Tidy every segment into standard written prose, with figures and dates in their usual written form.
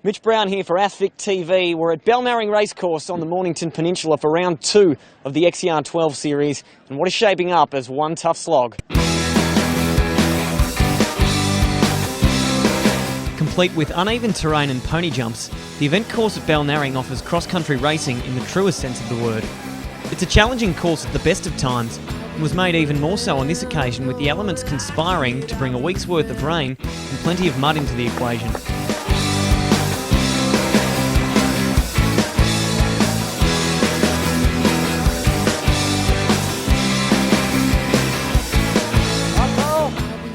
Mitch Brown here for ASVIC TV. We're at Balnarring Racecourse on the Mornington Peninsula for round 2 of the XCR'12 series, and what is shaping up as one tough slog. Complete with uneven terrain and pony jumps, the event course at Balnarring offers cross-country racing in the truest sense of the word. It's a challenging course at the best of times, and was made even more so on this occasion with the elements conspiring to bring a week's worth of rain and plenty of mud into the equation.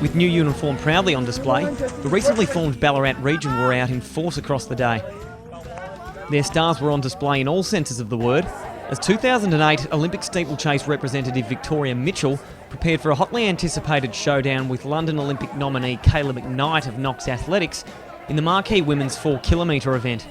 With new uniform proudly on display, the recently formed Ballarat region were out in force across the day. Their stars were on display in all senses of the word, as 2008 Olympic steeplechase representative Victorian Mitchell prepared for a hotly anticipated showdown with London Olympic nominee Kayla McKnight of Knox Athletics in the marquee women's 4-kilometre event.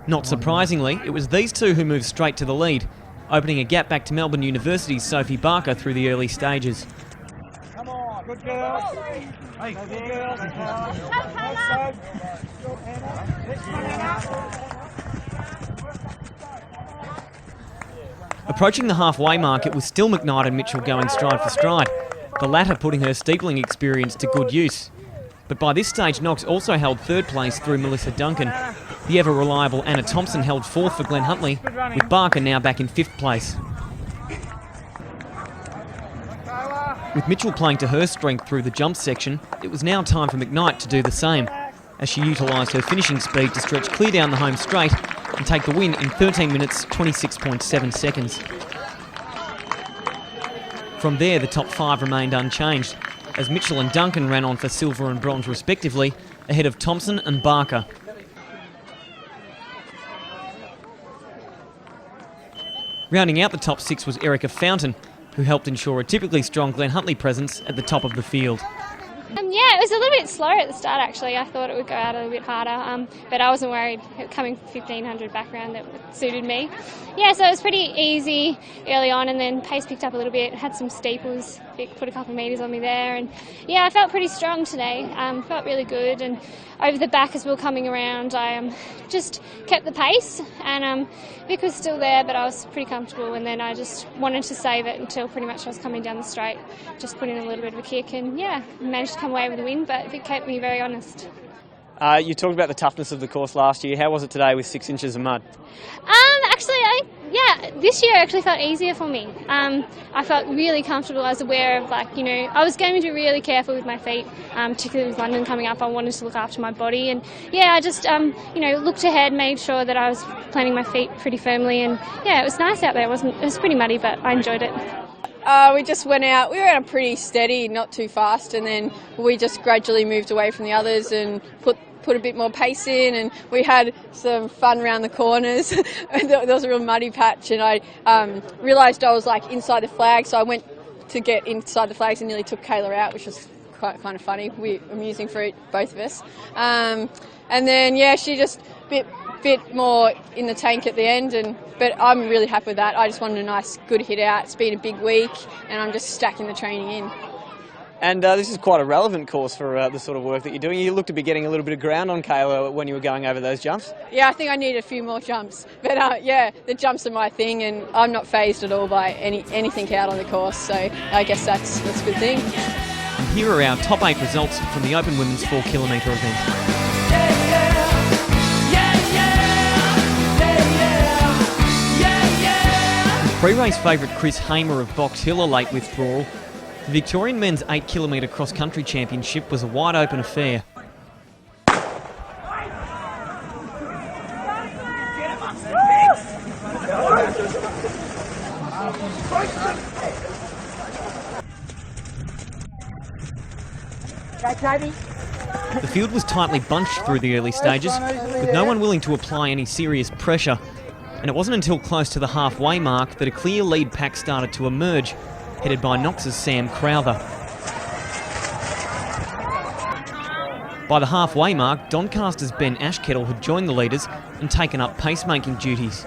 Not surprisingly, it was these two who moved straight to the lead, opening a gap back to Melbourne University's Sophie Barker through the early stages. Come on, good girls. Hey, good girls. Approaching the halfway mark, it was still McKnight and Mitchell going stride for stride, the latter putting her steepling experience to good use. But by this stage, Knox also held third place through Melissa Duncan. The ever-reliable Anna Thompson held fourth for Glenn Huntley, with Barker now back in fifth place. With Mitchell playing to her strength through the jump section, it was now time for McKnight to do the same, as she utilised her finishing speed to stretch clear down the home straight and take the win in 13 minutes 26.7 seconds. From there, the top 5 remained unchanged, as Mitchell and Duncan ran on for silver and bronze respectively, ahead of Thompson and Barker. Rounding out the top 6 was Erica Fountain, who helped ensure a typically strong Glenn Huntley presence at the top of the field. Yeah, it was a little bit slower at the start actually. I thought it would go out a little bit harder, but I wasn't worried. Coming 1500 background, that suited me. Yeah, so it was pretty easy early on, and then pace picked up a little bit. Had some steeples, put a couple of metres on me there, and yeah, I felt pretty strong today. Felt really good, and over the back as we were coming around, I just kept the pace, and Vic was still there, but I was pretty comfortable, and then I just wanted to save it until pretty much I was coming down the straight, just put in a little bit of a kick, and yeah, managed to come away with the win, but Vic kept me very honest. You talked about the toughness of the course last year. How was it today with 6 inches of mud? This year actually felt easier for me. I felt really comfortable. I was aware of, I was going to be really careful with my feet, particularly with London coming up. I wanted to look after my body, and yeah, I just, looked ahead, made sure that I was planting my feet pretty firmly, and yeah, it was nice out there. It was pretty muddy, but I enjoyed it. We just went out, we were out pretty steady, not too fast, and then we just gradually moved away from the others and put a bit more pace in, and we had some fun around the corners. There was a real muddy patch, and I realised I was inside the flag, so I went to get inside the flags and nearly took Kayla out, which was quite kind of funny, amusing for both of us. And then yeah, she just bit more in the tank at the end, but I'm really happy with that. I just wanted a nice good hit out. It's been a big week, and I'm just stacking the training in. And this is quite a relevant course for the sort of work that you're doing. You look to be getting a little bit of ground on Kayla when you were going over those jumps. Yeah, I think I need a few more jumps. But yeah, the jumps are my thing, and I'm not fazed at all by anything out on the course. So I guess that's a good thing. And here are our top 8 results from the Open Women's 4-kilometre event. Pre-race favourite Chris Hamer of Box Hill a late withdrawal. The Victorian men's 8-kilometre cross-country championship was a wide-open affair. The field was tightly bunched through the early stages, with no one willing to apply any serious pressure. And it wasn't until close to the halfway mark that a clear lead pack started to emerge, headed by Knox's Sam Crowther. By the halfway mark, Doncaster's Ben Ashkettle had joined the leaders and taken up pacemaking duties.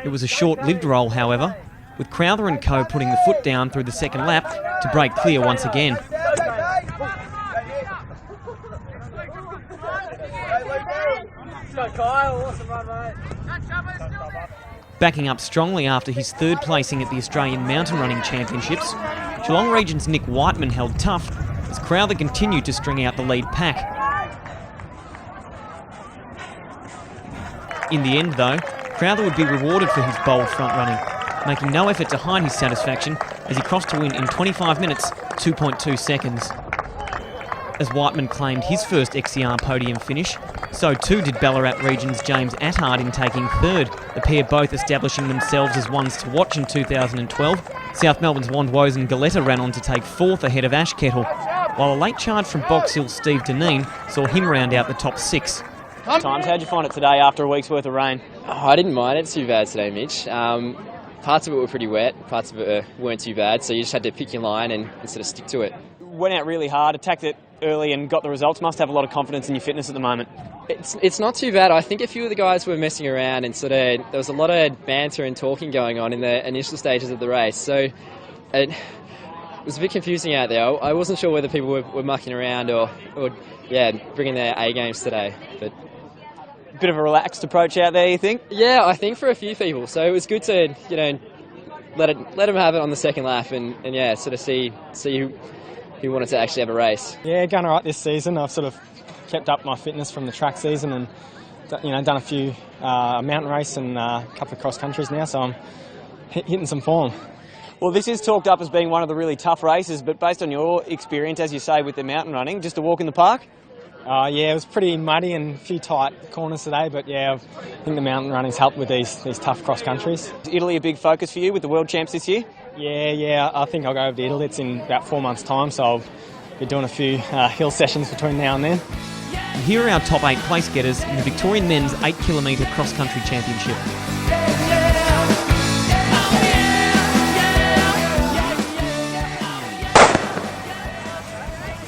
It was a short-lived role, however, with Crowther and co putting the foot down through the second lap to break clear once again. Backing up strongly after his third placing at the Australian Mountain Running Championships, Geelong Region's Nick Whiteman held tough as Crowther continued to string out the lead pack. In the end, though, Crowther would be rewarded for his bold front running, making no effort to hide his satisfaction as he crossed to win in 25 minutes, 2.2 seconds. As Whiteman claimed his first XCR podium finish, so too did Ballarat Region's James Attard in taking third, the pair both establishing themselves as ones to watch in 2012. South Melbourne's Wandwosen Galetta ran on to take fourth ahead of Ashkettle, while a late charge from Box Hill's Steve Deneen saw him round out the top six. Times, how'd you find it today after a week's worth of rain? Oh, I didn't mind it too bad today, Mitch. Parts of it were pretty wet, parts of it weren't too bad, so you just had to pick your line and sort of stick to it. Went out really hard, attacked it early and got the results. Must have a lot of confidence in your fitness at the moment. It's not too bad. I think a few of the guys were messing around and there was a lot of banter and talking going on in the initial stages of the race, so it was a bit confusing out there. I wasn't sure whether people were mucking around or bringing their A games today. But bit of a relaxed approach out there, you think? Yeah, I think for a few people. So it was good to let them have it on the second lap and sort of see who wanted to actually have a race. Yeah, going all right this season. I've sort of kept up my fitness from the track season and done a few mountain race and a couple of cross countries now, so I'm hitting some form. Well, this is talked up as being one of the really tough races, but based on your experience, as you say, with the mountain running, just a walk in the park? Yeah, it was pretty muddy and a few tight corners today, but yeah, I think the mountain running's helped with these tough cross countries. Is Italy a big focus for you with the World Champs this year? Yeah, I think I'll go over to Italy. It's in about 4 months' time, so I'll be doing a few hill sessions between now and then. And here are our top 8 place getters in the Victorian Men's 8 km cross-country championship.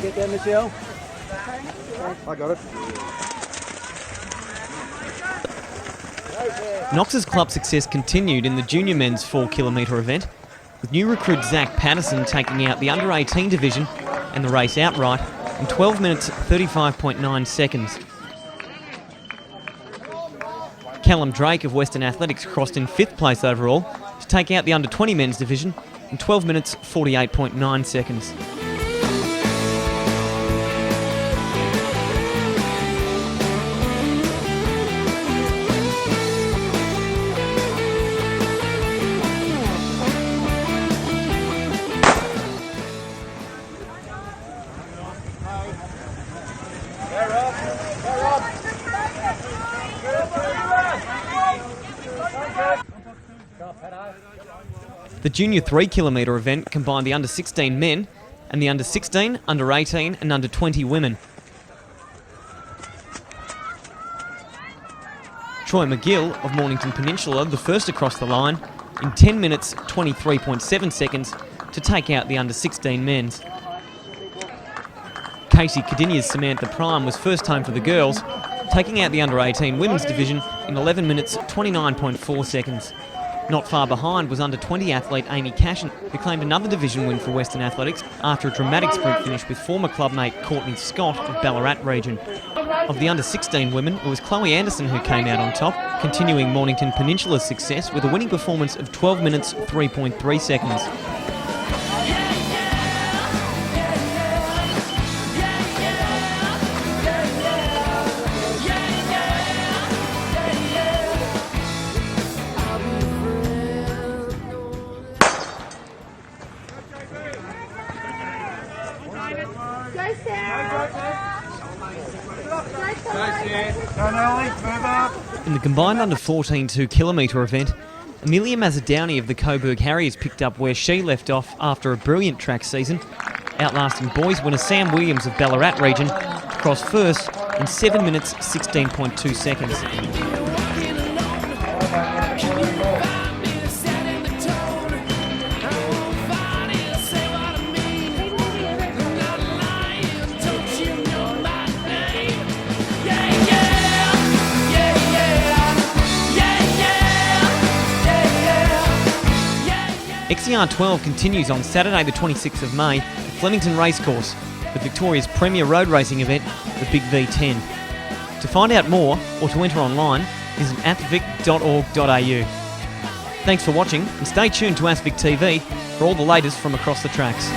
Get there, Michelle. I got it. Knox's club success continued in the junior men's 4 km event, with new recruit Zach Patterson taking out the under-18 division and the race outright in 12 minutes 35.9 seconds. Callum Drake of Western Athletics crossed in 5th place overall to take out the under-20 men's division in 12 minutes 48.9 seconds. The junior 3 km event combined the under-16 men and the under-16, under-18 and under-20 women. Troy McGill of Mornington Peninsula, the first across the line, in 10 minutes 23.7 seconds to take out the under-16 men's. Casey Cadinia's Samantha Prime was first home for the girls, taking out the under-18 women's division in 11 minutes 29.4 seconds. Not far behind was under-20 athlete Amy Cashin, who claimed another division win for Western Athletics after a dramatic sprint finish with former clubmate Courtney Scott of Ballarat region. Of the under-16 women, it was Chloe Anderson who came out on top, continuing Mornington Peninsula's success with a winning performance of 12 minutes 3.3 seconds. In the combined under-14 2 km event, Amelia Mazzadowney of the Coburg Harriers picked up where she left off after a brilliant track season, outlasting boys winner Sam Williams of Ballarat region to cross first in 7 minutes 16.2 seconds. XCR'12 continues on Saturday the 26th of May at Flemington Racecourse, with Victoria's premier road racing event, the Big V10. To find out more or to enter online, visit athvic.org.au. Thanks for watching and stay tuned to AthVic TV for all the latest from across the tracks.